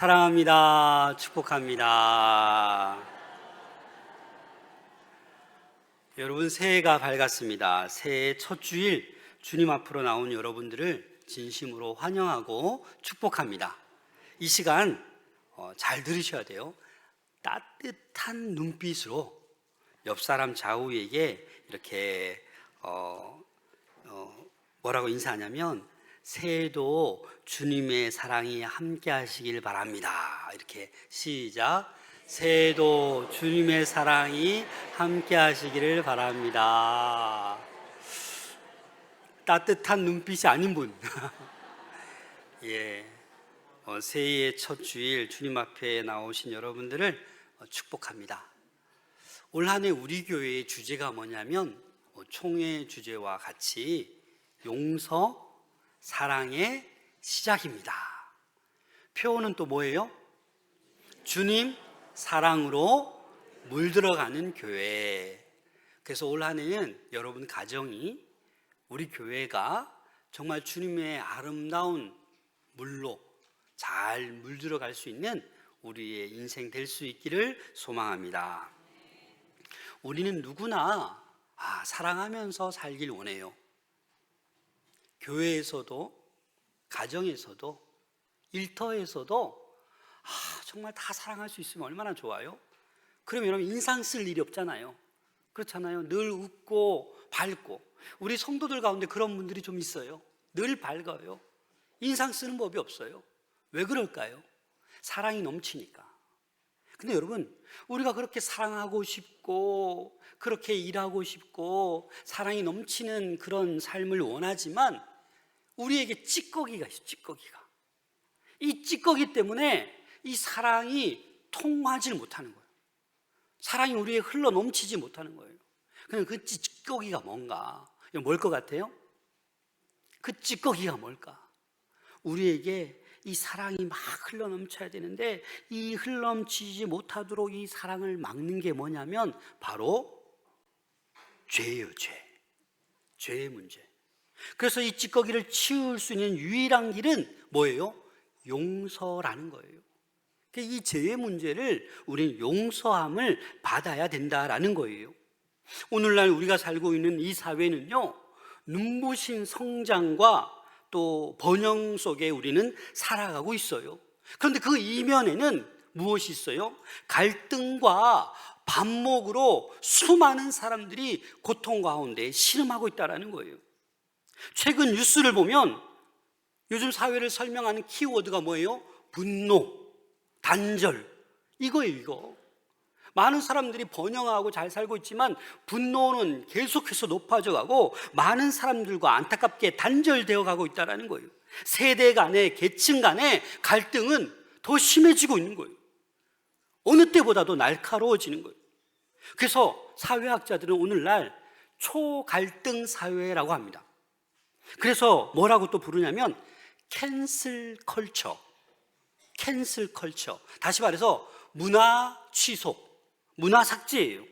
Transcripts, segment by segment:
사랑합니다. 축복합니다. 여러분, 새해가 밝았습니다. 새해 첫 주일 주님 앞으로 나온 여러분들을 진심으로 환영하고 축복합니다. 이 시간 잘 들으셔야 돼요. 따뜻한 눈빛으로 옆 사람 좌우에게 이렇게 뭐라고 인사하냐면, 새해도 주님의 사랑이 함께 하시길 바랍니다. 이렇게 시작. 새해도 주님의 사랑이 함께 하시기를 바랍니다. 따뜻한 눈빛이 아닌 분. 예, 새해의 첫 주일 주님 앞에 나오신 여러분들을 축복합니다. 올 한 해 우리 교회의 주제가 뭐냐면, 총회 주제와 같이 용서, 사랑의 시작입니다. 표어는 또 뭐예요? 주님 사랑으로 물들어가는 교회. 그래서 올 한 해는 여러분 가정이, 우리 교회가 정말 주님의 아름다운 물로 잘 물들어갈 수 있는 우리의 인생 될 수 있기를 소망합니다. 우리는 누구나 사랑하면서 살길 원해요. 교회에서도, 가정에서도, 일터에서도 정말 다 사랑할 수 있으면 얼마나 좋아요. 그럼 여러분, 인상 쓸 일이 없잖아요. 그렇잖아요. 늘 웃고 밝고. 우리 성도들 가운데 그런 분들이 좀 있어요. 늘 밝아요. 인상 쓰는 법이 없어요. 왜 그럴까요? 사랑이 넘치니까. 근데 여러분, 우리가 그렇게 사랑하고 싶고 그렇게 일하고 싶고 사랑이 넘치는 그런 삶을 원하지만, 우리에게 찌꺼기가 있어요. 찌꺼기가. 이 찌꺼기 때문에 이 사랑이 통하지 못하는 거예요. 사랑이 우리에 흘러 넘치지 못하는 거예요. 그냥 그 찌꺼기가 뭔가, 뭘 것 같아요? 그 찌꺼기가 뭘까? 우리에게 이 사랑이 막 흘러 넘쳐야 되는데, 이 흘러 넘치지 못하도록 이 사랑을 막는 게 뭐냐면 바로 죄예요. 죄의 문제. 그래서 이 찌꺼기를 치울 수 있는 유일한 길은 뭐예요? 용서라는 거예요. 이 죄의 문제를 우리는 용서함을 받아야 된다라는 거예요. 오늘날 우리가 살고 있는 이 사회는요, 눈부신 성장과 또 번영 속에 우리는 살아가고 있어요. 그런데 그 이면에는 무엇이 있어요? 갈등과 반목으로 수많은 사람들이 고통 가운데 신음하고 있다는 거예요. 최근 뉴스를 보면 요즘 사회를 설명하는 키워드가 뭐예요? 분노, 단절, 이거예요. 이거. 많은 사람들이 번영하고 잘 살고 있지만 분노는 계속해서 높아져 가고 많은 사람들과 안타깝게 단절되어 가고 있다는 거예요. 세대 간의, 계층 간의 갈등은 더 심해지고 있는 거예요. 어느 때보다도 날카로워지는 거예요. 그래서 사회학자들은 오늘날 초갈등 사회라고 합니다. 그래서 뭐라고 또 부르냐면 캔슬 컬처. 캔슬 컬처. 다시 말해서 문화 취소, 문화 삭제예요.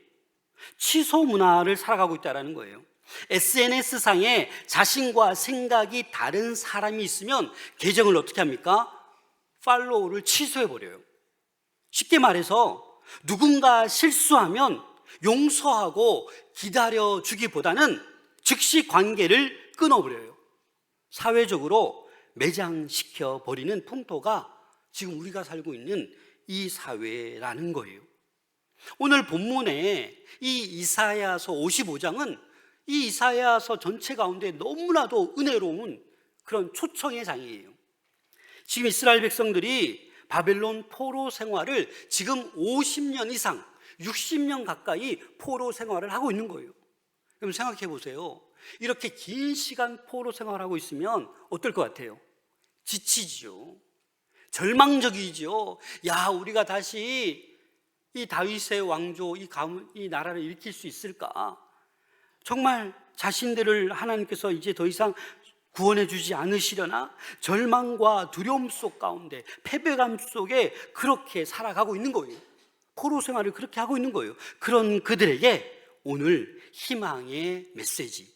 취소 문화를 살아가고 있다는 거예요. SNS상에 자신과 생각이 다른 사람이 있으면 계정을 어떻게 합니까? 팔로우를 취소해버려요. 쉽게 말해서 누군가 실수하면 용서하고 기다려주기보다는 즉시 관계를 끊어버려요. 사회적으로 매장시켜버리는 풍토가 지금 우리가 살고 있는 이 사회라는 거예요. 오늘 본문에 이 이사야서 55장은 이 이사야서 전체 가운데 너무나도 은혜로운 그런 초청의 장이에요. 지금 이스라엘 백성들이 바벨론 포로 생활을 지금 50년 이상, 60년 가까이 포로 생활을 하고 있는 거예요. 그럼 생각해 보세요. 이렇게 긴 시간 포로 생활하고 있으면 어떨 것 같아요? 지치지요. 절망적이지요. 우리가 다시 이 다윗의 왕조, 이 나라를 일으킬 수 있을까? 정말 자신들을 하나님께서 이제 더 이상 구원해 주지 않으시려나? 절망과 두려움 속 가운데, 패배감 속에 그렇게 살아가고 있는 거예요. 포로 생활을 그렇게 하고 있는 거예요. 그런 그들에게 오늘 희망의 메시지,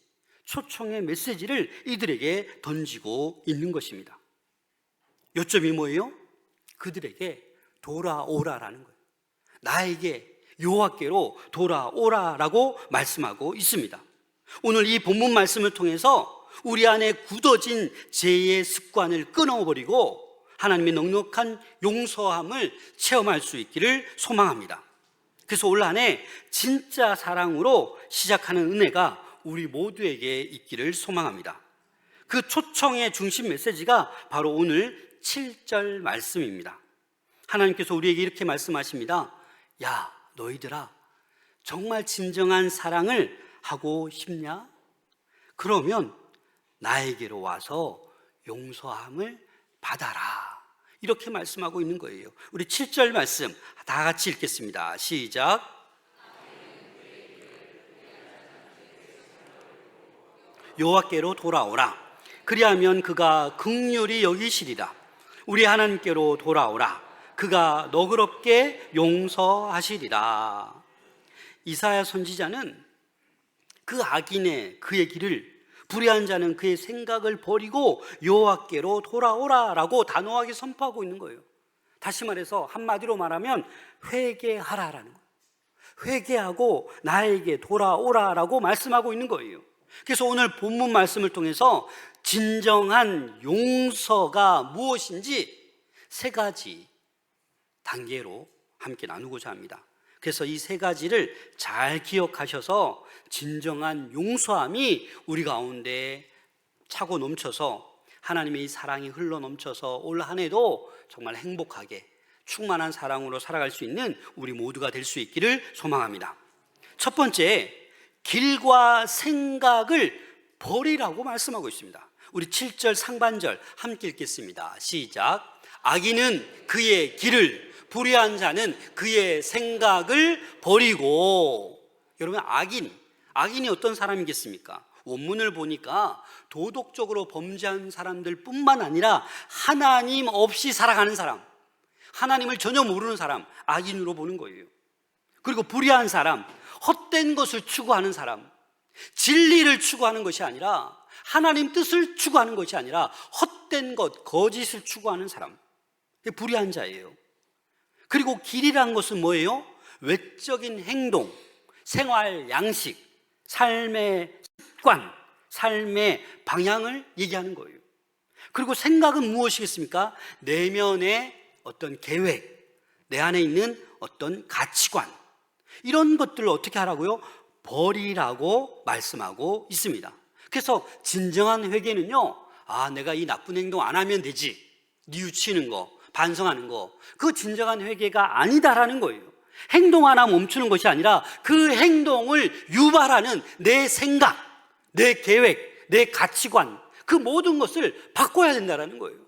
초청의 메시지를 이들에게 던지고 있는 것입니다. 요점이 뭐예요? 그들에게 돌아오라라는 거예요. 나에게 여호와께로 돌아오라라고 말씀하고 있습니다. 오늘 이 본문 말씀을 통해서 우리 안에 굳어진 죄의 습관을 끊어버리고 하나님의 넉넉한 용서함을 체험할 수 있기를 소망합니다. 그래서 올 한 해 진짜 사랑으로 시작하는 은혜가 우리 모두에게 있기를 소망합니다. 그 초청의 중심 메시지가 바로 오늘 7절 말씀입니다. 하나님께서 우리에게 이렇게 말씀하십니다. 야, 너희들아, 정말 진정한 사랑을 하고 싶냐? 그러면 나에게로 와서 용서함을 받아라. 이렇게 말씀하고 있는 거예요. 우리 7절 말씀 다 같이 읽겠습니다. 시작. 여호와께로 돌아오라. 그리하면 그가 긍휼히 여기시리라. 우리 하나님께로 돌아오라. 그가 너그럽게 용서하시리라. 이사야 선지자는 그 악인의 그의 길을, 불의한 자는 그의 생각을 버리고 여호와께로 돌아오라라고 단호하게 선포하고 있는 거예요. 다시 말해서 한마디로 말하면 회개하라라는 거예요. 회개하고 나에게 돌아오라라고 말씀하고 있는 거예요. 그래서 오늘 본문 말씀을 통해서 진정한 용서가 무엇인지 3가지 단계로 함께 나누고자 합니다. 그래서 이 3가지를 잘 기억하셔서 진정한 용서함이 우리 가운데 차고 넘쳐서 하나님의 사랑이 흘러 넘쳐서 올 한 해도 정말 행복하게 충만한 사랑으로 살아갈 수 있는 우리 모두가 될 수 있기를 소망합니다. 첫 번째, 길과 생각을 버리라고 말씀하고 있습니다. 우리 7절 상반절 함께 읽겠습니다. 시작. 악인은 그의 길을, 불의한 자는 그의 생각을 버리고. 여러분, 악인이 어떤 사람이겠습니까? 원문을 보니까 도덕적으로 범죄한 사람들 뿐만 아니라 하나님 없이 살아가는 사람, 하나님을 전혀 모르는 사람, 악인으로 보는 거예요. 그리고 불의한 사람, 헛된 것을 추구하는 사람, 진리를 추구하는 것이 아니라, 하나님 뜻을 추구하는 것이 아니라 헛된 것, 거짓을 추구하는 사람, 불의한 자예요. 그리고 길이란 것은 뭐예요? 외적인 행동, 생활 양식, 삶의 습관, 삶의 방향을 얘기하는 거예요. 그리고 생각은 무엇이겠습니까? 내면의 어떤 계획, 내 안에 있는 어떤 가치관, 이런 것들을 어떻게 하라고요? 버리라고 말씀하고 있습니다. 그래서 진정한 회개는요, 내가 이 나쁜 행동 안 하면 되지, 뉘우치는 거, 반성하는 거, 그거 진정한 회개가 아니다라는 거예요. 행동 하나 멈추는 것이 아니라 그 행동을 유발하는 내 생각, 내 계획, 내 가치관, 그 모든 것을 바꿔야 된다는 거예요.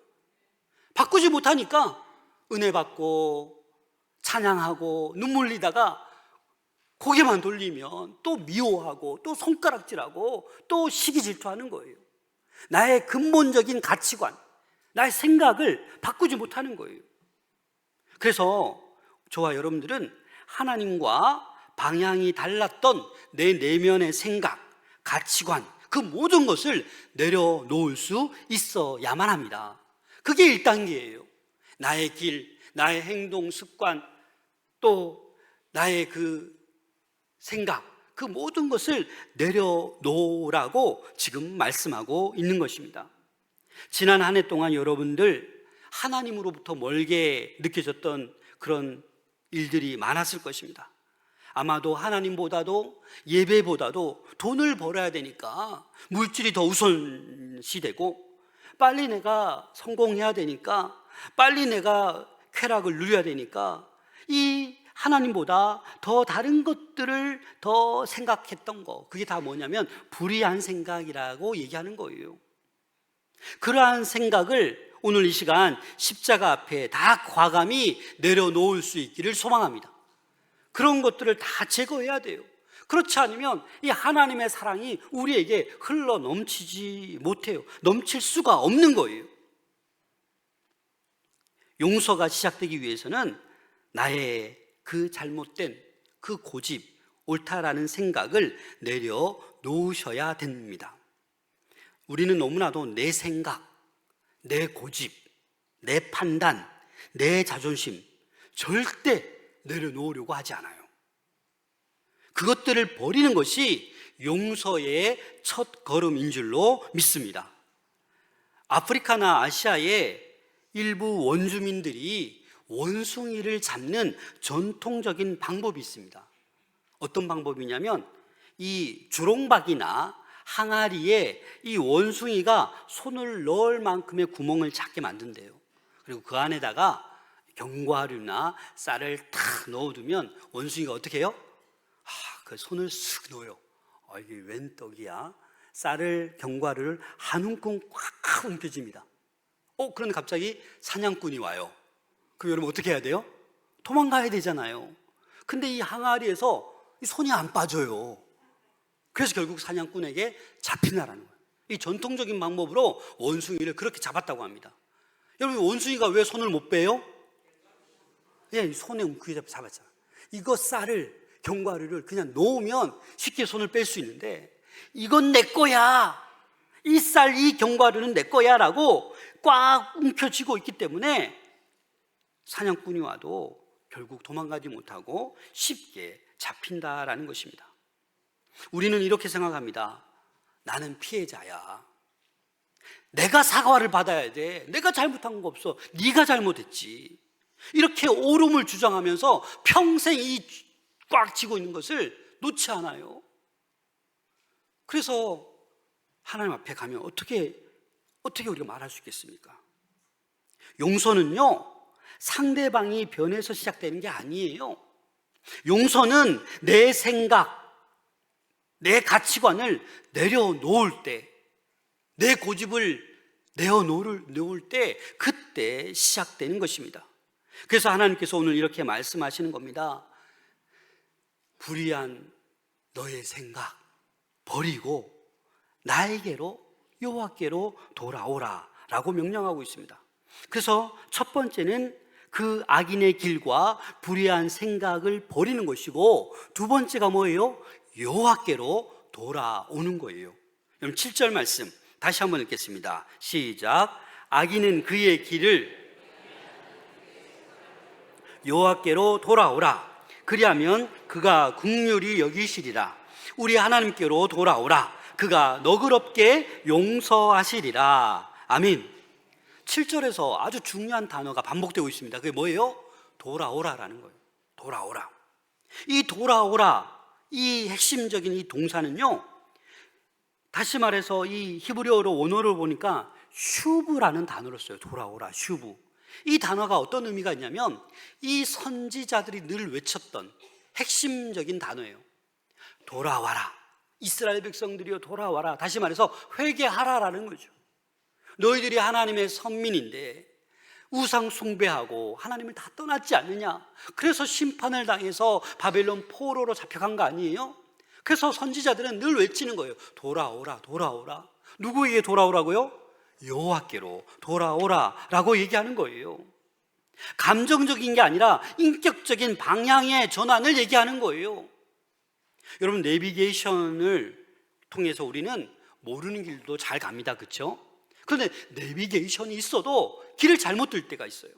바꾸지 못하니까 은혜 받고 찬양하고 눈물 흘리다가 고개만 돌리면 또 미워하고 또 손가락질하고 또 시기 질투하는 거예요. 나의 근본적인 가치관, 나의 생각을 바꾸지 못하는 거예요. 그래서 저와 여러분들은 하나님과 방향이 달랐던 내 내면의 생각, 가치관, 그 모든 것을 내려놓을 수 있어야만 합니다. 그게 1단계예요. 나의 길, 나의 행동, 습관, 또 나의 그 생각, 그 모든 것을 내려놓으라고 지금 말씀하고 있는 것입니다. 지난 한 해 동안 여러분들 하나님으로부터 멀게 느껴졌던 그런 일들이 많았을 것입니다. 아마도 하나님보다도 예배보다도 돈을 벌어야 되니까 물질이 더 우선시되고, 빨리 내가 성공해야 되니까, 빨리 내가 쾌락을 누려야 되니까 이 하나님보다 더 다른 것들을 더 생각했던 거, 그게 다 뭐냐면 불의한 생각이라고 얘기하는 거예요. 그러한 생각을 오늘 이 시간 십자가 앞에 다 과감히 내려놓을 수 있기를 소망합니다. 그런 것들을 다 제거해야 돼요. 그렇지 않으면 이 하나님의 사랑이 우리에게 흘러 넘치지 못해요. 넘칠 수가 없는 거예요. 용서가 시작되기 위해서는 나의 그 잘못된 그 고집, 옳다라는 생각을 내려놓으셔야 됩니다. 우리는 너무나도 내 생각, 내 고집, 내 판단, 내 자존심 절대 내려놓으려고 하지 않아요. 그것들을 버리는 것이 용서의 첫 걸음인 줄로 믿습니다. 아프리카나 아시아의 일부 원주민들이 원숭이를 잡는 전통적인 방법이 있습니다. 어떤 방법이냐면 이 주롱박이나 항아리에 이 원숭이가 손을 넣을 만큼의 구멍을 작게 만든대요. 그리고 그 안에다가 견과류나 쌀을 탁 넣어두면 원숭이가 어떻게 해요? 그 손을 쓱 넣어요. 이게 웬 떡이야? 쌀을, 견과류를 한 움큼 꽉 움켜집니다. 그런데 갑자기 사냥꾼이 와요. 그럼 여러분 어떻게 해야 돼요? 도망가야 되잖아요. 근데 이 항아리에서 이 손이 안 빠져요. 그래서 결국 사냥꾼에게 잡히나라는 거예요. 이 전통적인 방법으로 원숭이를 그렇게 잡았다고 합니다. 여러분 원숭이가 왜 손을 못 빼요? 손에 움크게 잡았잖아요. 이거 쌀을, 견과류를 그냥 놓으면 쉽게 손을 뺄 수 있는데 이건 내 거야, 이 쌀, 이 견과류는 내 거야 라고 꽉 움켜쥐고 있기 때문에 사냥꾼이 와도 결국 도망가지 못하고 쉽게 잡힌다라는 것입니다. 우리는 이렇게 생각합니다. 나는 피해자야. 내가 사과를 받아야 돼. 내가 잘못한 거 없어. 네가 잘못했지. 이렇게 옳음을 주장하면서 평생 이 꽉 쥐고 있는 것을 놓지 않아요. 그래서 하나님 앞에 가면 어떻게 우리가 말할 수 있겠습니까? 용서는요, 상대방이 변해서 시작되는 게 아니에요. 용서는 내 생각, 내 가치관을 내려놓을 때, 내 고집을 내려놓을 때, 그때 시작되는 것입니다. 그래서 하나님께서 오늘 이렇게 말씀하시는 겁니다. 불의한 너의 생각 버리고 나에게로, 여호와께로 돌아오라 라고 명령하고 있습니다. 그래서 첫 번째는 그 악인의 길과 불의한 생각을 버리는 것이고, 두 번째가 뭐예요? 여호와께로 돌아오는 거예요. 여러분 7절 말씀 다시 한번 읽겠습니다. 시작. 악인은 그의 길을 여호와께로 돌아오라. 그리하면 그가 긍휼히 여기시리라. 우리 하나님께로 돌아오라. 그가 너그럽게 용서하시리라. 아멘. 7절에서 아주 중요한 단어가 반복되고 있습니다. 그게 뭐예요? 돌아오라라는 거예요. 돌아오라. 이 돌아오라, 이 핵심적인 이 동사는요, 다시 말해서 이 히브리어로 원어를 보니까 슈브라는 단어를 써요. 돌아오라, 슈브. 이 단어가 어떤 의미가 있냐면 이 선지자들이 늘 외쳤던 핵심적인 단어예요. 돌아와라. 이스라엘 백성들이여 돌아와라. 다시 말해서 회개하라라는 거죠. 너희들이 하나님의 선민인데 우상 숭배하고 하나님을 다 떠났지 않느냐. 그래서 심판을 당해서 바벨론 포로로 잡혀간 거 아니에요? 그래서 선지자들은 늘 외치는 거예요. 돌아오라, 돌아오라. 누구에게 돌아오라고요? 여호와께로 돌아오라 라고 얘기하는 거예요. 감정적인 게 아니라 인격적인 방향의 전환을 얘기하는 거예요. 여러분, 내비게이션을 통해서 우리는 모르는 길도 잘 갑니다. 그렇죠? 그런데 내비게이션이 있어도 길을 잘못 들 때가 있어요.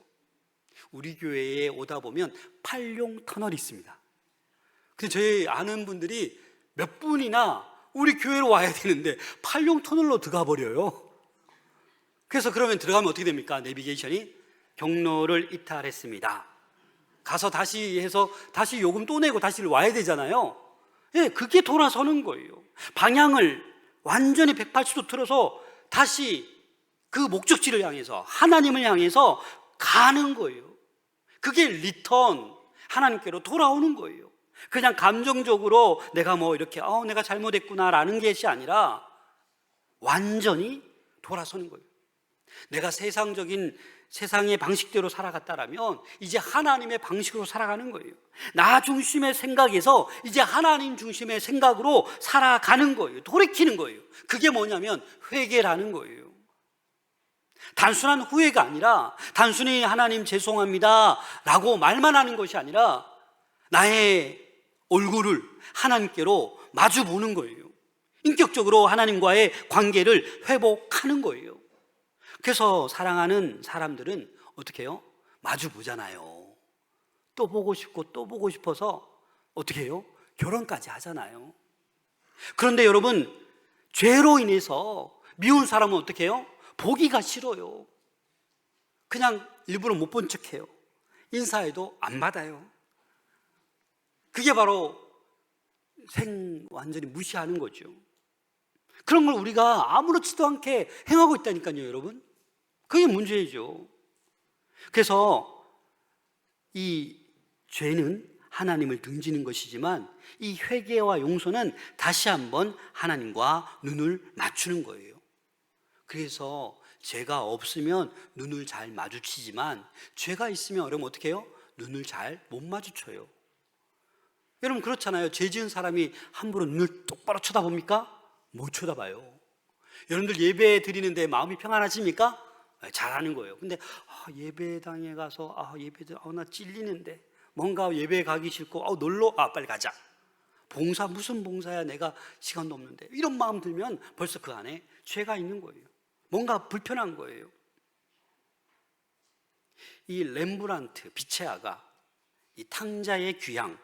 우리 교회에 오다 보면 팔룡 터널이 있습니다. 근데 저희 아는 분들이 몇 분이나 우리 교회로 와야 되는데 팔룡 터널로 들어가 버려요. 그래서 그러면 들어가면 어떻게 됩니까? 내비게이션이 경로를 이탈했습니다. 가서 다시 해서 다시 요금 또 내고 다시 와야 되잖아요. 예, 그게 돌아서는 거예요. 방향을 완전히 180도 틀어서 다시 그 목적지를 향해서, 하나님을 향해서 가는 거예요. 그게 리턴, 하나님께로 돌아오는 거예요. 그냥 감정적으로 내가 뭐 이렇게 내가 잘못했구나라는 것이 아니라 완전히 돌아서는 거예요. 내가 세상의 방식대로 살아갔다라면 이제 하나님의 방식으로 살아가는 거예요. 나 중심의 생각에서 이제 하나님 중심의 생각으로 살아가는 거예요. 돌이키는 거예요. 그게 뭐냐면 회개라는 거예요. 단순한 후회가 아니라 단순히 하나님 죄송합니다 라고 말만 하는 것이 아니라 나의 얼굴을 하나님께로 마주 보는 거예요. 인격적으로 하나님과의 관계를 회복하는 거예요. 그래서 사랑하는 사람들은 어떻게 해요? 마주 보잖아요. 또 보고 싶고 또 보고 싶어서 어떻게 해요? 결혼까지 하잖아요. 그런데 여러분, 죄로 인해서 미운 사람은 어떻게 해요? 보기가 싫어요. 그냥 일부러 못 본 척해요. 인사해도 안 받아요. 그게 바로 완전히 무시하는 거죠. 그런 걸 우리가 아무렇지도 않게 행하고 있다니까요, 여러분. 그게 문제죠. 그래서 이 죄는 하나님을 등지는 것이지만 이 회개와 용서는 다시 한번 하나님과 눈을 맞추는 거예요. 그래서 죄가 없으면 눈을 잘 마주치지만 죄가 있으면 여러분 어떻게 해요? 눈을 잘 못 마주쳐요. 여러분 그렇잖아요. 죄 지은 사람이 함부로 눈을 똑바로 쳐다봅니까? 못 쳐다봐요. 여러분들 예배 드리는데 마음이 평안하십니까? 잘하는 거예요. 근데 예배당에 가서 나 찔리는데 뭔가 예배 가기 싫고 놀러 빨리 가자. 봉사 무슨 봉사야, 내가 시간도 없는데, 이런 마음 들면 벌써 그 안에 죄가 있는 거예요. 뭔가 불편한 거예요. 이 렘브란트 빛의 아가, 이 탕자의 귀향,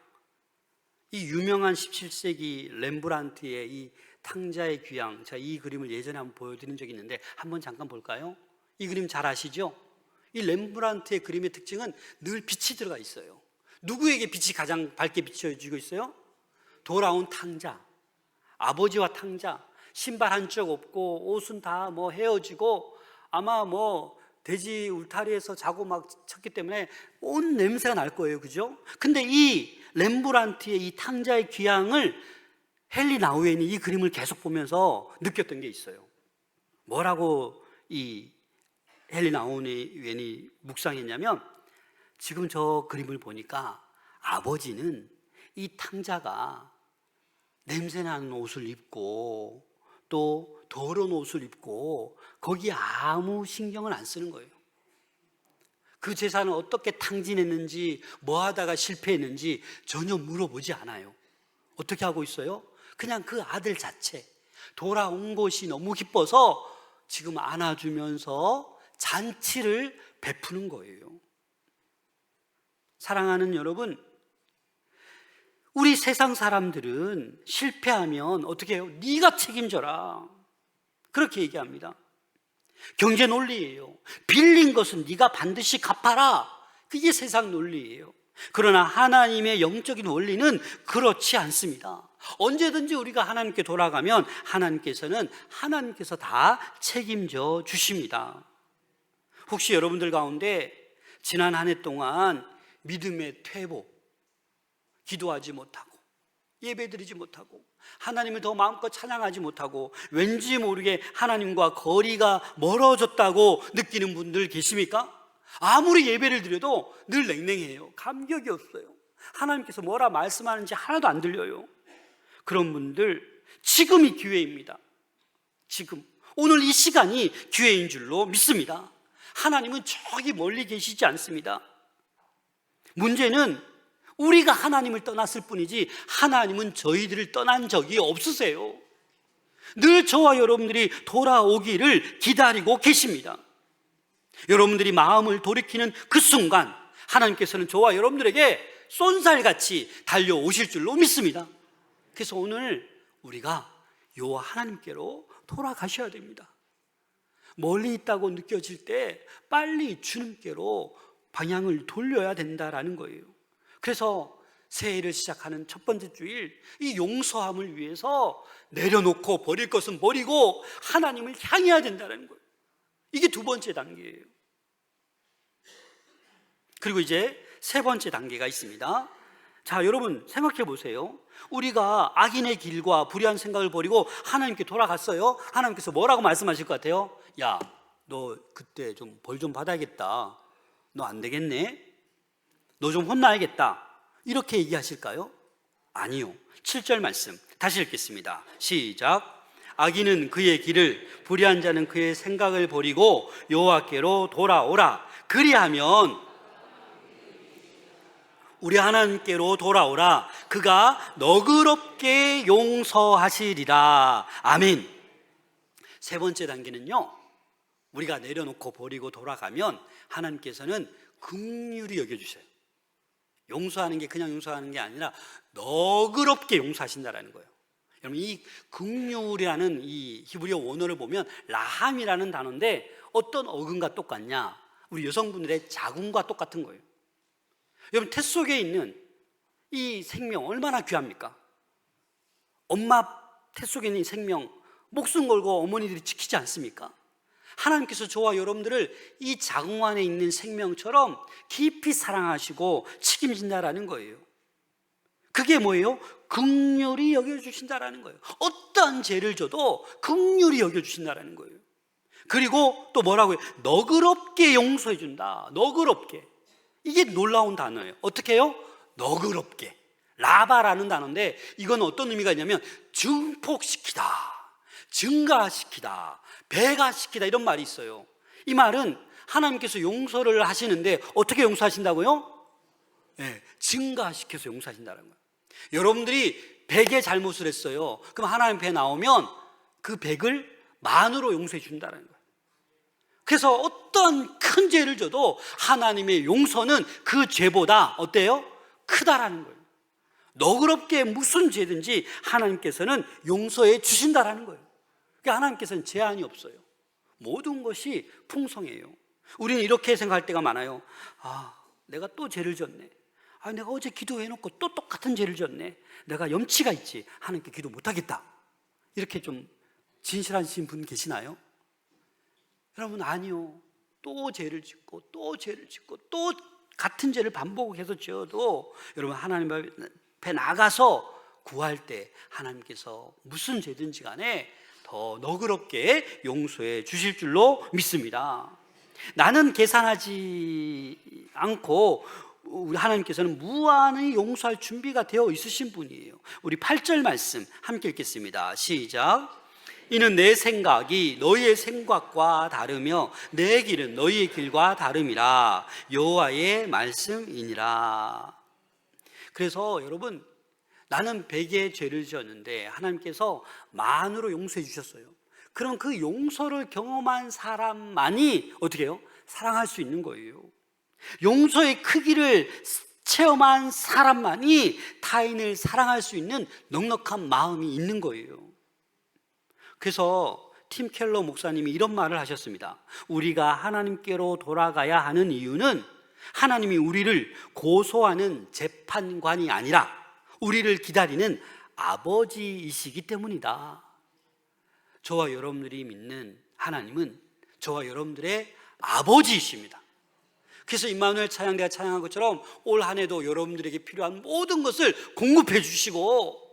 이 유명한 17세기 렘브란트의 이 탕자의 귀향, 제가 이 그림을 예전에 한번 보여드린 적이 있는데 한번 잠깐 볼까요? 이 그림 잘 아시죠? 이 렘브란트의 그림의 특징은 늘 빛이 들어가 있어요. 누구에게 빛이 가장 밝게 비춰지고 있어요? 돌아온 탕자, 아버지와 탕자, 신발 한 쪽 없고 옷은 다 헤어지고 아마 돼지 울타리에서 자고 막 쳤기 때문에 온 냄새가 날 거예요, 그죠? 근데 이 렘브란트의 이 탕자의 귀향을 헨리 나우엔이 이 그림을 계속 보면서 느꼈던 게 있어요. 뭐라고 이 헨리 나우엔이 묵상했냐면, 지금 저 그림을 보니까 아버지는 이 탕자가 냄새나는 옷을 입고 또 더러운 옷을 입고 거기에 아무 신경을 안 쓰는 거예요. 그 재산을 어떻게 탕진했는지, 뭐 하다가 실패했는지 전혀 물어보지 않아요. 어떻게 하고 있어요? 그냥 그 아들 자체, 돌아온 것이 너무 기뻐서 지금 안아주면서 잔치를 베푸는 거예요. 사랑하는 여러분, 우리 세상 사람들은 실패하면 어떻게 해요? 네가 책임져라, 그렇게 얘기합니다. 경제 논리예요. 빌린 것은 네가 반드시 갚아라, 그게 세상 논리예요. 그러나 하나님의 영적인 원리는 그렇지 않습니다. 언제든지 우리가 하나님께 돌아가면 하나님께서 다 책임져 주십니다. 혹시 여러분들 가운데 지난 한 해 동안 믿음의 퇴보, 기도하지 못하고 예배드리지 못하고 하나님을 더 마음껏 찬양하지 못하고 왠지 모르게 하나님과 거리가 멀어졌다고 느끼는 분들 계십니까? 아무리 예배를 드려도 늘 냉랭해요. 감격이 없어요. 하나님께서 뭐라 말씀하는지 하나도 안 들려요. 그런 분들, 지금이 기회입니다. 지금 오늘 이 시간이 기회인 줄로 믿습니다. 하나님은 저기 멀리 계시지 않습니다. 문제는 우리가 하나님을 떠났을 뿐이지 하나님은 저희들을 떠난 적이 없으세요. 늘 저와 여러분들이 돌아오기를 기다리고 계십니다. 여러분들이 마음을 돌이키는 그 순간 하나님께서는 저와 여러분들에게 쏜살같이 달려오실 줄로 믿습니다. 그래서 오늘 우리가 여호와 하나님께로 돌아가셔야 됩니다. 멀리 있다고 느껴질 때 빨리 주님께로 방향을 돌려야 된다라는 거예요. 그래서 새해를 시작하는 첫 번째 주일, 이 용서함을 위해서 내려놓고 버릴 것은 버리고 하나님을 향해야 된다는 거예요. 이게 두 번째 단계예요. 그리고 이제 세 번째 단계가 있습니다. 자, 여러분 생각해 보세요. 우리가 악인의 길과 불의한 생각을 버리고 하나님께 돌아갔어요. 하나님께서 뭐라고 말씀하실 것 같아요? 야, 너 그때 좀 벌 좀 받아야겠다. 너 안 되겠네. 너 좀 혼나야겠다. 이렇게 얘기하실까요? 아니요. 7절 말씀 다시 읽겠습니다. 시작. 악인은 그의 길을, 불의한 자는 그의 생각을 버리고 여호와께로 돌아오라. 그리하면 우리 하나님께로 돌아오라. 그가 너그럽게 용서하시리라. 아멘. 세 번째 단계는요, 우리가 내려놓고 버리고 돌아가면 하나님께서는 긍휼히 여겨주세요. 용서하는 게 그냥 용서하는 게 아니라 너그럽게 용서하신다라는 거예요. 여러분, 이 긍휼이라는 이 히브리어 원어를 보면 라함이라는 단어인데 어떤 어근과 똑같냐? 우리 여성분들의 자궁과 똑같은 거예요. 여러분, 태 속에 있는 이 생명 얼마나 귀합니까? 엄마 태 속에 있는 이 생명 목숨 걸고 어머니들이 지키지 않습니까? 하나님께서 저와 여러분들을 이 자궁 안에 있는 생명처럼 깊이 사랑하시고 책임진다라는 거예요. 그게 뭐예요? 긍휼히 여겨주신다라는 거예요. 어떠한 죄를 져도 긍휼히 여겨주신다라는 거예요. 그리고 또 뭐라고요? 너그럽게 용서해 준다. 너그럽게. 이게 놀라운 단어예요. 어떻게 해요? 너그럽게. 라바라는 단어인데 이건 어떤 의미가 있냐면 증폭시키다, 증가시키다, 배가시키다, 이런 말이 있어요. 이 말은 하나님께서 용서를 하시는데 어떻게 용서하신다고요? 네, 증가시켜서 용서하신다는 거예요. 여러분들이 100의 잘못을 했어요. 그럼 하나님 앞에 나오면 그 100을 만으로 용서해 준다는 거예요. 그래서 어떤 큰 죄를 져도 하나님의 용서는 그 죄보다 어때요? 크다라는 거예요. 너그럽게 무슨 죄든지 하나님께서는 용서해 주신다라는 거예요. 그러니까 하나님께서는 제한이 없어요. 모든 것이 풍성해요. 우리는 이렇게 생각할 때가 많아요. 내가 또 죄를 졌네. 내가 어제 기도해놓고 또 똑같은 죄를 졌네. 내가 염치가 있지. 하나님께 기도 못하겠다. 이렇게 좀 진실하신 분 계시나요? 여러분, 아니요. 또 죄를 짓고 또 죄를 짓고 또 같은 죄를 반복해서 지어도 여러분, 하나님 앞에 나가서 구할 때 하나님께서 무슨 죄든지 간에 더 너그럽게 용서해 주실 줄로 믿습니다. 나는 계산하지 않고 우리 하나님께서는 무한히 용서할 준비가 되어 있으신 분이에요. 우리 8절 말씀 함께 읽겠습니다. 시작. 이는 내 생각이 너희의 생각과 다르며 내 길은 너희의 길과 다름이라. 여호와의 말씀이니라. 그래서 여러분, 나는 100의 죄를 지었는데 하나님께서 만으로 용서해 주셨어요. 그럼 그 용서를 경험한 사람만이 어떻게 해요? 사랑할 수 있는 거예요. 용서의 크기를 체험한 사람만이 타인을 사랑할 수 있는 넉넉한 마음이 있는 거예요. 그래서 팀 켈러 목사님이 이런 말을 하셨습니다. 우리가 하나님께로 돌아가야 하는 이유는 하나님이 우리를 고소하는 재판관이 아니라 우리를 기다리는 아버지이시기 때문이다. 저와 여러분들이 믿는 하나님은 저와 여러분들의 아버지이십니다. 그래서 임마누엘 찬양 내가 찬양한 것처럼 올 한 해도 여러분들에게 필요한 모든 것을 공급해 주시고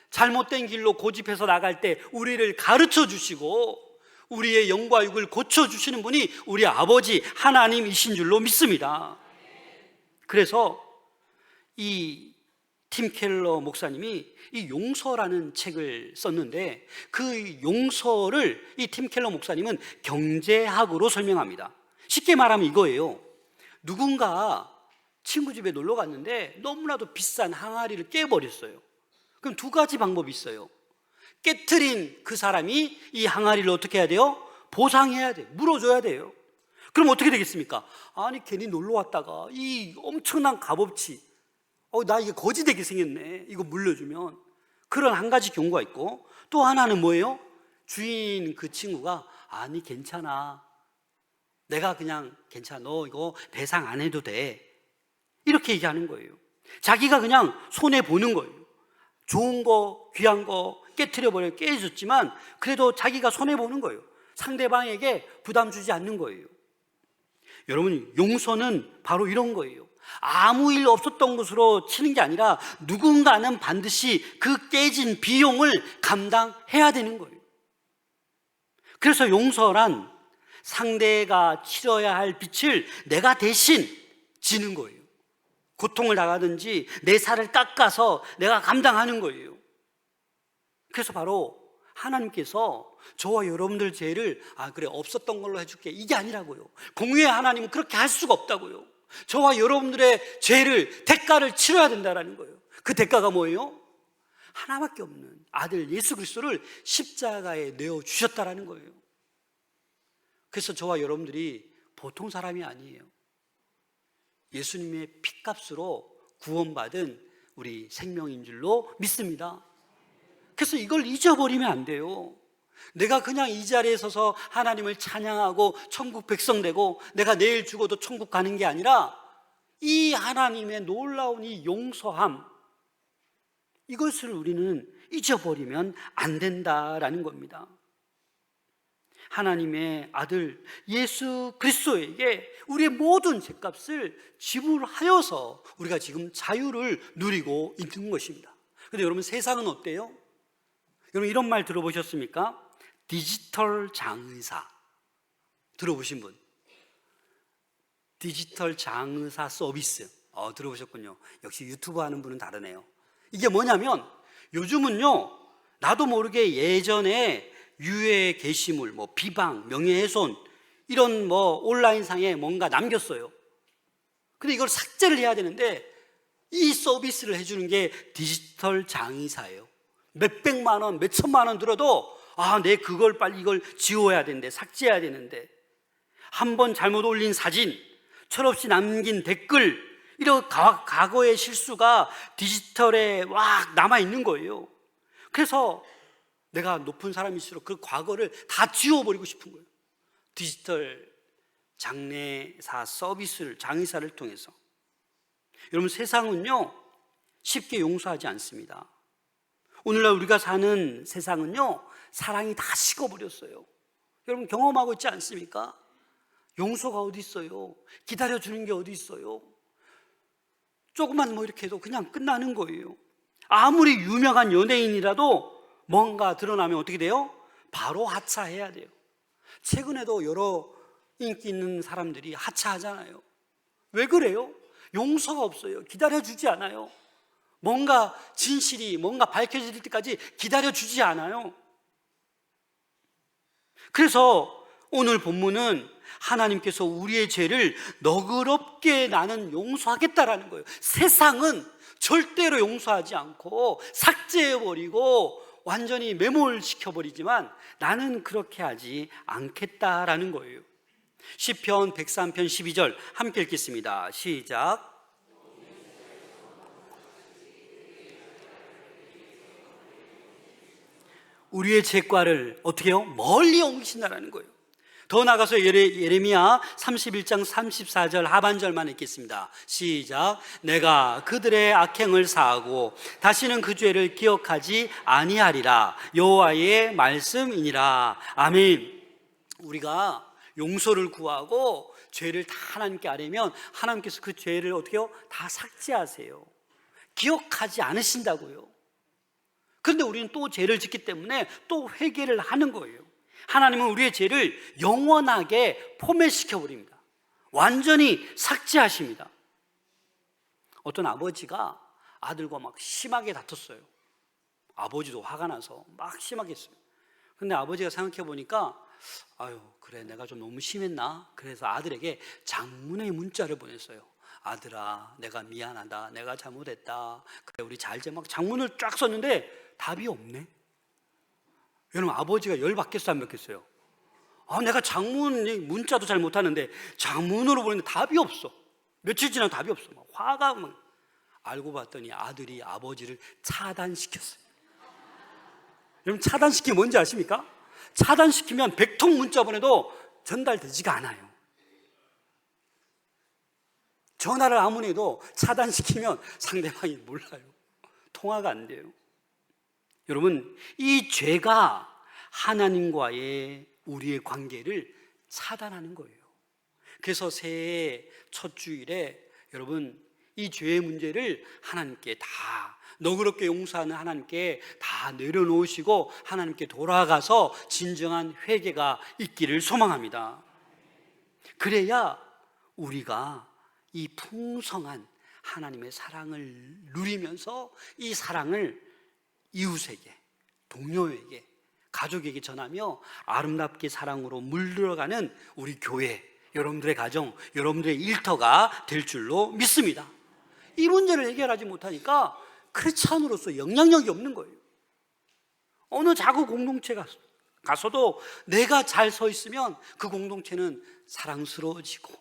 잘못된 길로 고집해서 나갈 때 우리를 가르쳐 주시고 우리의 영과 육을 고쳐주시는 분이 우리 아버지 하나님이신 줄로 믿습니다. 그래서 이 팀 켈러 목사님이 이 용서라는 책을 썼는데 그 용서를 이 팀 켈러 목사님은 경제학으로 설명합니다. 쉽게 말하면 이거예요. 누군가 친구 집에 놀러 갔는데 너무나도 비싼 항아리를 깨버렸어요. 그럼 두 가지 방법이 있어요. 깨트린 그 사람이 이 항아리를 어떻게 해야 돼요? 보상해야 돼요. 물어줘야 돼요. 그럼 어떻게 되겠습니까? 아니, 괜히 놀러 왔다가 이 엄청난 값어치, 나 이게 거지 되게 생겼네, 이거 물려주면. 그런 한 가지 경우가 있고, 또 하나는 뭐예요? 주인 그 친구가 아니 괜찮아, 내가 그냥 괜찮아, 너 이거 배상 안 해도 돼, 이렇게 얘기하는 거예요. 자기가 그냥 손해보는 거예요. 좋은 거, 귀한 거 깨트려버려 깨졌지만 그래도 자기가 손해보는 거예요. 상대방에게 부담 주지 않는 거예요. 여러분, 용서는 바로 이런 거예요. 아무 일 없었던 것으로 치는 게 아니라 누군가는 반드시 그 깨진 비용을 감당해야 되는 거예요. 그래서 용서란 상대가 치러야 할 빚을 내가 대신 지는 거예요. 고통을 당하든지 내 살을 깎아서 내가 감당하는 거예요. 그래서 바로 하나님께서 저와 여러분들 죄를 그래 없었던 걸로 해줄게, 이게 아니라고요. 공의의 하나님은 그렇게 할 수가 없다고요. 저와 여러분들의 죄를, 대가를 치러야 된다는 거예요. 그 대가가 뭐예요? 하나밖에 없는 아들 예수 그리스도를 십자가에 내어주셨다는 거예요. 그래서 저와 여러분들이 보통 사람이 아니에요. 예수님의 핏값으로 구원받은 우리 생명인 줄로 믿습니다. 그래서 이걸 잊어버리면 안 돼요. 내가 그냥 이 자리에 서서 하나님을 찬양하고 천국 백성 되고 내가 내일 죽어도 천국 가는 게 아니라 이 하나님의 놀라운 이 용서함, 이것을 우리는 잊어버리면 안 된다라는 겁니다. 하나님의 아들 예수 그리스도에게 우리의 모든 죄값을 지불하여서 우리가 지금 자유를 누리고 있는 것입니다. 그런데 여러분, 세상은 어때요? 여러분, 이런 말 들어보셨습니까? 디지털 장의사 들어보신 분? 디지털 장의사 서비스 들어보셨군요. 역시 유튜브 하는 분은 다르네요. 이게 뭐냐면 요즘은요, 나도 모르게 예전에 유해 게시물, 비방, 명예훼손 이런 온라인상에 뭔가 남겼어요. 근데 이걸 삭제를 해야 되는데 이 서비스를 해주는 게 디지털 장의사예요. 몇백만 원, 몇천만 원 들어도 내 그걸 빨리 이걸 지워야 되는데, 삭제해야 되는데, 한번 잘못 올린 사진, 철없이 남긴 댓글, 이런 과거의 실수가 디지털에 막 남아있는 거예요. 그래서 내가 높은 사람일수록 그 과거를 다 지워버리고 싶은 거예요. 디지털 장례사 서비스를, 장의사를 통해서. 여러분, 세상은요 쉽게 용서하지 않습니다. 오늘날 우리가 사는 세상은요 사랑이 다 식어버렸어요. 여러분 경험하고 있지 않습니까? 용서가 어디 있어요? 기다려주는 게 어디 있어요? 조금만 이렇게 해도 그냥 끝나는 거예요. 아무리 유명한 연예인이라도 뭔가 드러나면 어떻게 돼요? 바로 하차해야 돼요. 최근에도 여러 인기 있는 사람들이 하차하잖아요. 왜 그래요? 용서가 없어요. 기다려주지 않아요. 뭔가 진실이 뭔가 밝혀질 때까지 기다려주지 않아요. 그래서 오늘 본문은 하나님께서 우리의 죄를 너그럽게 나는 용서하겠다라는 거예요. 세상은 절대로 용서하지 않고 삭제해버리고 완전히 매몰시켜버리지만 나는 그렇게 하지 않겠다라는 거예요. 시편 103편 12절 함께 읽겠습니다. 시작. 우리의 죄과를 어떻게 해요? 멀리 옮기신다라는 거예요. 더 나가서 예레미야 31장 34절 하반절만 읽겠습니다. 시작. 내가 그들의 악행을 사하고 다시는 그 죄를 기억하지 아니하리라. 여호와의 말씀이니라. 아멘. 우리가 용서를 구하고 죄를 다 하나님께 아뢰면 하나님께서 그 죄를 어떻게 해요? 다 삭제하세요. 기억하지 않으신다고요. 그런데 우리는 또 죄를 짓기 때문에 또 회개를 하는 거예요. 하나님은 우리의 죄를 영원하게 포맷시켜 버립니다. 완전히 삭제하십니다. 어떤 아버지가 아들과 막 심하게 다퉜어요. 아버지도 화가 나서 막 심하게 했어요. 근데 아버지가 생각해 보니까 그래, 내가 좀 너무 심했나? 그래서 아들에게 장문의 문자를 보냈어요. 아들아, 내가 미안하다. 내가 잘못했다. 그래, 우리 잘 돼. 막 장문을 쫙 썼는데 답이 없네. 여러분, 아버지가 열받겠어요, 안 받겠어요? 내가 장문 문자도 잘 못하는데 장문으로 보냈는데 답이 없어. 며칠 지나도 답이 없어. 화가 알고 봤더니 아들이 아버지를 차단시켰어요. 여러분, 차단시키면 뭔지 아십니까? 차단시키면 100통 문자 보내도 전달되지가 않아요. 전화를 아무리 해도 차단시키면 상대방이 몰라요. 통화가 안 돼요. 여러분, 이 죄가 하나님과의 우리의 관계를 차단하는 거예요. 그래서 새해 첫 주일에 여러분, 이 죄의 문제를 하나님께 다 너그럽게 용서하는 하나님께 다 내려놓으시고 하나님께 돌아가서 진정한 회개가 있기를 소망합니다. 그래야 우리가 이 풍성한 하나님의 사랑을 누리면서 이 사랑을 이웃에게, 동료에게, 가족에게 전하며 아름답게 사랑으로 물들어가는 우리 교회, 여러분들의 가정, 여러분들의 일터가 될 줄로 믿습니다. 이 문제를 해결하지 못하니까 크리스찬으로서 영향력이 없는 거예요. 어느 작은 공동체 가서도 내가 잘 서 있으면 그 공동체는 사랑스러워지고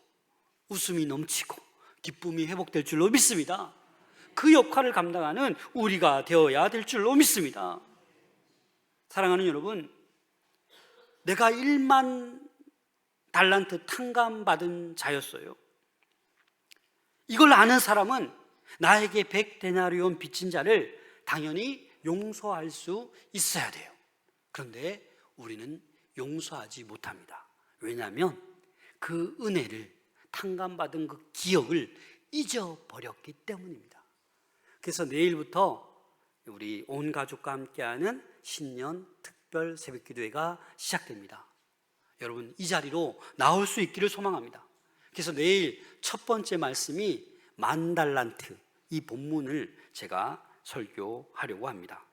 웃음이 넘치고 기쁨이 회복될 줄로 믿습니다. 그 역할을 감당하는 우리가 되어야 될 줄로 믿습니다. 사랑하는 여러분, 내가 1만 달란트 탕감받은 자였어요. 이걸 아는 사람은 나에게 100데나리온 빚진 자를 당연히 용서할 수 있어야 돼요. 그런데 우리는 용서하지 못합니다. 왜냐하면 그 은혜를, 탕감받은 그 기억을 잊어버렸기 때문입니다. 그래서 내일부터 우리 온 가족과 함께하는 신년 특별 새벽기도회가 시작됩니다. 여러분, 이 자리로 나올 수 있기를 소망합니다. 그래서 내일 첫 번째 말씀이 10,000달란트, 이 본문을 제가 설교하려고 합니다.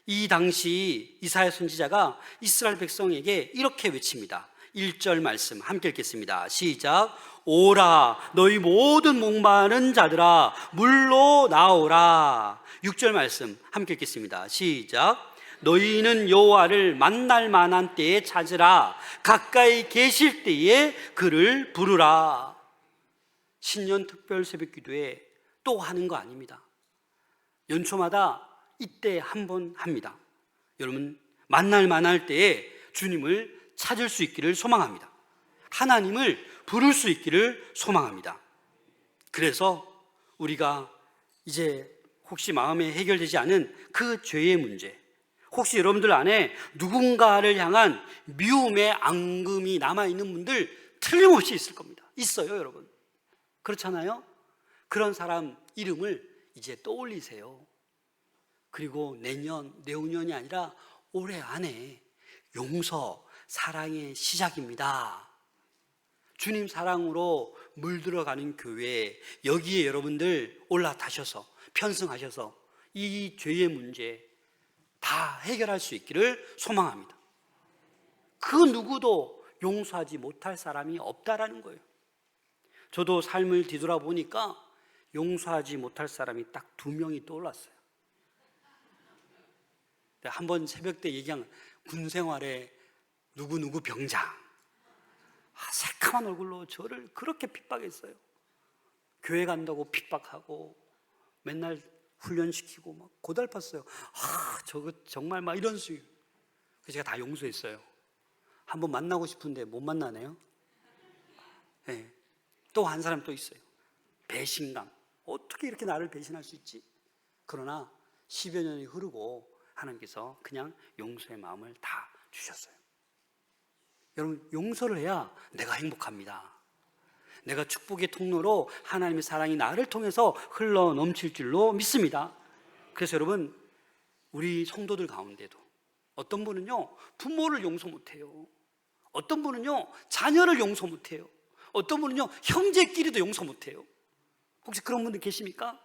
이 당시 이사야 선지자가 이스라엘 백성에게 이렇게 외칩니다. 1절 말씀 함께 읽겠습니다. 시작. 오라 너희 모든 목마른 자들아 물로 나오라. 6절 말씀 함께 읽겠습니다. 시작. 너희는 여호와를 만날 만한 때에 찾으라. 가까이 계실 때에 그를 부르라. 신년 특별 새벽기도회 또 하는 거 아닙니다. 연초마다 이때 한 번 합니다. 여러분, 만날 만할 때에 주님을 찾을 수 있기를 소망합니다. 하나님을 부를 수 있기를 소망합니다. 그래서 우리가 이제 혹시 마음에 해결되지 않은 그 죄의 문제, 혹시 여러분들 안에 누군가를 향한 미움의 앙금이 남아있는 분들 틀림없이 있을 겁니다. 있어요, 여러분. 그렇잖아요? 그런 사람 이름을 이제 떠올리세요. 그리고 내후년이 아니라 올해 안에 용서, 사랑의 시작입니다. 주님 사랑으로 물들어가는 교회, 여기에 여러분들 올라타셔서 편승하셔서 이 죄의 문제 다 해결할 수 있기를 소망합니다. 그 누구도 용서하지 못할 사람이 없다라는 거예요. 저도 삶을 뒤돌아보니까 용서하지 못할 사람이 딱 2명이 떠올랐어요. 한번 새벽 때 얘기한 군생활에 누구누구 병장, 새카만 얼굴로 저를 그렇게 핍박했어요. 교회 간다고 핍박하고 맨날 훈련시키고 막 고달팠어요. 저거 정말 막 이런 수요. 그래서 제가 다 용서했어요. 한번 만나고 싶은데 못 만나네요. 네. 또 한 사람 또 있어요. 배신감. 어떻게 이렇게 나를 배신할 수 있지? 그러나 10여 년이 흐르고 하나님께서 그냥 용서의 마음을 다 주셨어요. 여러분, 용서를 해야 내가 행복합니다. 내가 축복의 통로로 하나님의 사랑이 나를 통해서 흘러 넘칠 줄로 믿습니다. 그래서 여러분, 우리 성도들 가운데도 어떤 분은요 부모를 용서 못해요. 어떤 분은요 자녀를 용서 못해요. 어떤 분은요 형제끼리도 용서 못해요. 혹시 그런 분들 계십니까?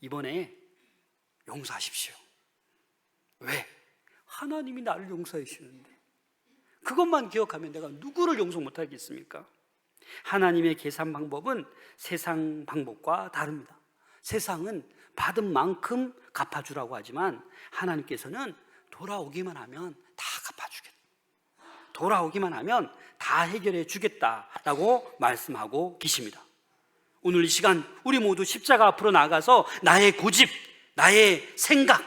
이번에 용서하십시오. 왜? 하나님이 나를 용서해 주시는데 그것만 기억하면 내가 누구를 용서 못하겠습니까? 하나님의 계산 방법은 세상 방법과 다릅니다. 세상은 받은 만큼 갚아주라고 하지만 하나님께서는 돌아오기만 하면 다 갚아주겠다, 돌아오기만 하면 다 해결해 주겠다라고 말씀하고 계십니다. 오늘 이 시간 우리 모두 십자가 앞으로 나가서 나의 고집, 나의 생각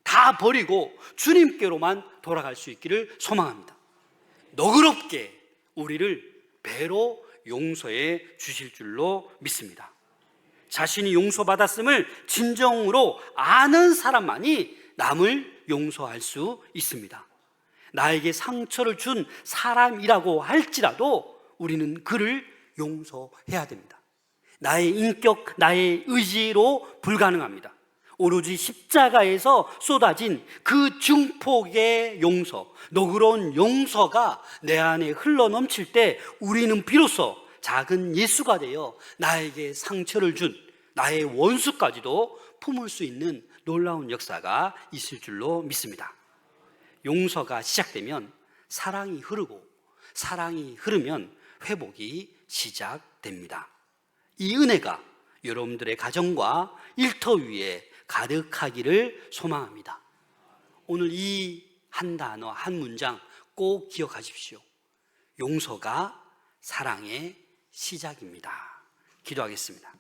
다 버리고 주님께로만 돌아갈 수 있기를 소망합니다. 너그럽게 우리를 배로 용서해 주실 줄로 믿습니다. 자신이 용서받았음을 진정으로 아는 사람만이 남을 용서할 수 있습니다. 나에게 상처를 준 사람이라고 할지라도 우리는 그를 용서해야 됩니다. 나의 인격, 나의 의지로 불가능합니다. 오로지 십자가에서 쏟아진 그 증폭의 용서, 너그러운 용서가 내 안에 흘러넘칠 때 우리는 비로소 작은 예수가 되어 나에게 상처를 준 나의 원수까지도 품을 수 있는 놀라운 역사가 있을 줄로 믿습니다. 용서가 시작되면 사랑이 흐르고 사랑이 흐르면 회복이 시작됩니다. 이 은혜가 여러분들의 가정과 일터 위에 가득하기를 소망합니다. 오늘 이 한 단어, 한 문장 꼭 기억하십시오. 용서가 사랑의 시작입니다. 기도하겠습니다.